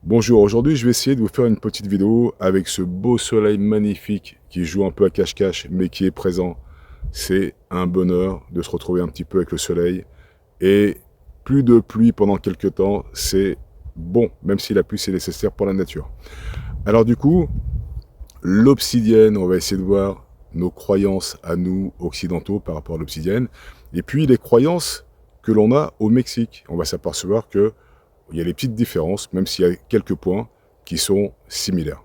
Bonjour, aujourd'hui je vais essayer de vous faire une petite vidéo avec ce beau soleil magnifique qui joue un peu à cache-cache mais qui est présent. C'est un bonheur de se retrouver un petit peu avec le soleil et plus de pluie pendant quelques temps, c'est bon, même si la pluie c'est nécessaire pour la nature. Alors du coup, l'obsidienne, on va essayer de voir nos croyances à nous occidentaux par rapport à l'obsidienne et puis les croyances que l'on a au Mexique. On va s'apercevoir que il y a des petites différences, même s'il y a quelques points qui sont similaires.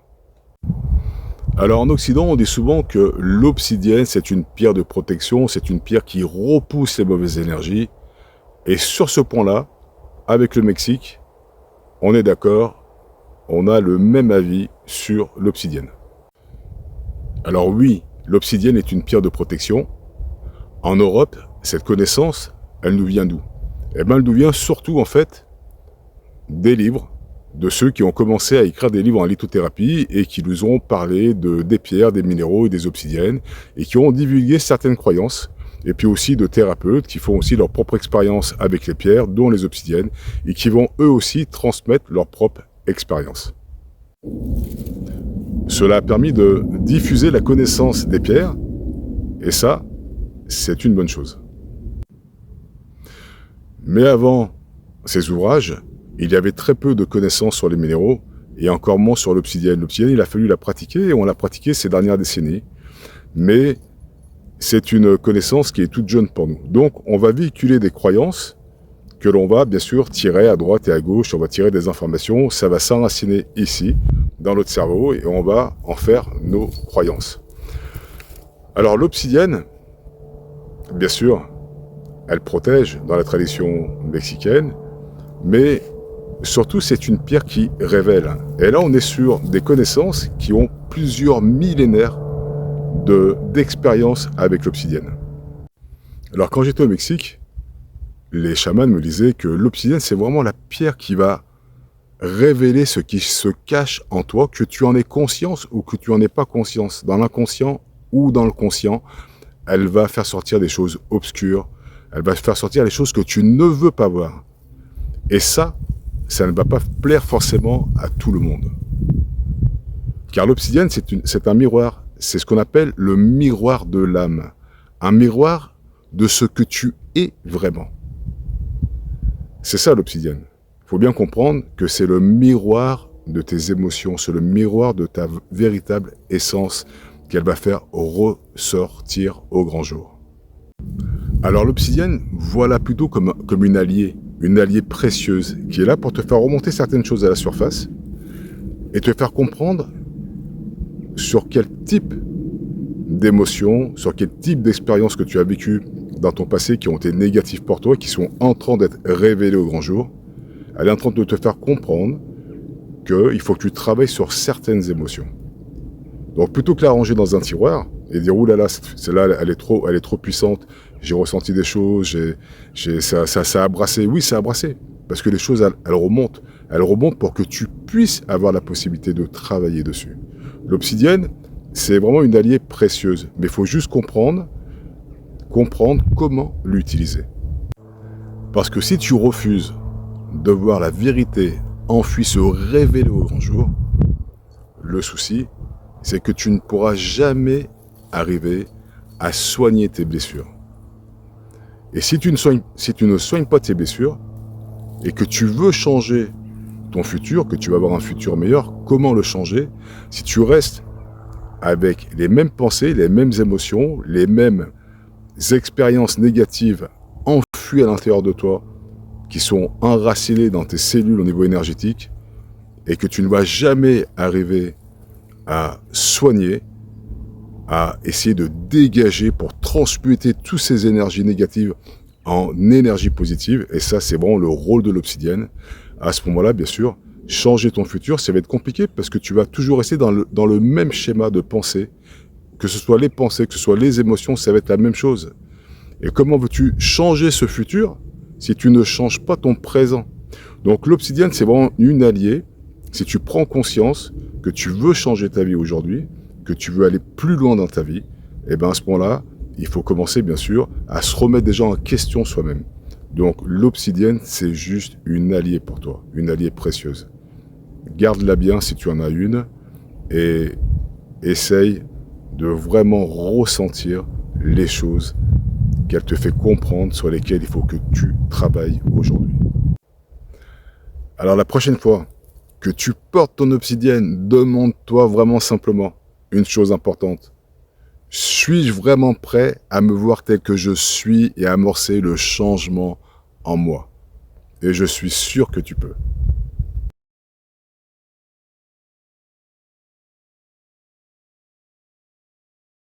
Alors en Occident, on dit souvent que l'obsidienne, c'est une pierre de protection, c'est une pierre qui repousse les mauvaises énergies. Et sur ce point-là, avec le Mexique, on est d'accord, on a le même avis sur l'obsidienne. Alors oui, l'obsidienne est une pierre de protection. En Europe, cette connaissance, elle nous vient d'où? Eh bien, elle nous vient surtout, en fait, des livres, de ceux qui ont commencé à écrire des livres en lithothérapie et qui nous ont parlé des pierres, des minéraux et des obsidiennes et qui ont divulgué certaines croyances. Et puis aussi de thérapeutes qui font aussi leur propre expérience avec les pierres, dont les obsidiennes, et qui vont eux aussi transmettre leur propre expérience. Cela a permis de diffuser la connaissance des pierres, et ça, c'est une bonne chose. Mais avant ces ouvrages, il y avait très peu de connaissances sur les minéraux, et encore moins sur l'obsidienne. L'obsidienne, il a fallu la pratiquer, et on l'a pratiquée ces dernières décennies. Mais c'est une connaissance qui est toute jeune pour nous. Donc, on va véhiculer des croyances que l'on va, bien sûr, tirer à droite et à gauche. On va tirer des informations, ça va s'enraciner ici, dans notre cerveau, et on va en faire nos croyances. Alors, l'obsidienne, bien sûr, elle protège dans la tradition mexicaine, mais surtout, c'est une pierre qui révèle. Et là, on est sur des connaissances qui ont plusieurs millénaires d'expérience avec l'obsidienne. Alors, quand j'étais au Mexique, les chamans me disaient que l'obsidienne, c'est vraiment la pierre qui va révéler ce qui se cache en toi, que tu en aies conscience ou que tu en aies pas conscience. Dans l'inconscient ou dans le conscient, elle va faire sortir des choses obscures, elle va faire sortir les choses que tu ne veux pas voir. Et ça ne va pas plaire forcément à tout le monde. Car l'obsidienne, c'est un miroir. C'est ce qu'on appelle le miroir de l'âme. Un miroir de ce que tu es vraiment. C'est ça l'obsidienne. Il faut bien comprendre que c'est le miroir de tes émotions, c'est le miroir de ta véritable essence qu'elle va faire ressortir au grand jour. Alors l'obsidienne, voilà plutôt comme une alliée précieuse, qui est là pour te faire remonter certaines choses à la surface et te faire comprendre sur quel type d'émotions, sur quel type d'expériences que tu as vécues dans ton passé qui ont été négatives pour toi et qui sont en train d'être révélées au grand jour. Elle est en train de te faire comprendre qu'il faut que tu travailles sur certaines émotions. Donc plutôt que la ranger dans un tiroir et dire « Ouh là là, celle-là, elle est trop puissante, j'ai ressenti des choses, ça a brassé. » Oui, ça a brassé, parce que les choses, elles remontent. Elles remontent pour que tu puisses avoir la possibilité de travailler dessus. L'obsidienne, c'est vraiment une alliée précieuse, mais il faut juste comprendre comment l'utiliser. Parce que si tu refuses de voir la vérité enfuie se révéler au grand jour, le souci, c'est que tu ne pourras jamais arriver à soigner tes blessures. Et si tu ne soignes pas tes blessures, et que tu veux changer ton futur, que tu vas avoir un futur meilleur, comment le changer si tu restes avec les mêmes pensées, les mêmes émotions, les mêmes expériences négatives enfuies à l'intérieur de toi, qui sont enracinées dans tes cellules au niveau énergétique, et que tu ne vas jamais arriver à soigner, à essayer de dégager pour transmuter toutes ces énergies négatives en énergie positive. Et ça, c'est vraiment le rôle de l'obsidienne. À ce moment-là, bien sûr, changer ton futur, ça va être compliqué parce que tu vas toujours rester dans le même schéma de pensée. Que ce soit les pensées, que ce soit les émotions, ça va être la même chose. Et comment veux-tu changer ce futur si tu ne changes pas ton présent? Donc l'obsidienne, c'est vraiment une alliée. Si tu prends conscience que tu veux changer ta vie aujourd'hui, que tu veux aller plus loin dans ta vie, et bien à ce moment-là, il faut commencer bien sûr à se remettre déjà en question soi-même. Donc l'obsidienne, c'est juste une alliée pour toi, une alliée précieuse. garde-la bien si tu en as une et essaye de vraiment ressentir les choses qu'elle te fait comprendre, sur lesquelles il faut que tu travailles aujourd'hui. Alors la prochaine fois que tu portes ton obsidienne, demande-toi vraiment simplement une chose importante. Suis-je vraiment prêt à me voir tel que je suis et à amorcer le changement en moi? Et je suis sûr que tu peux.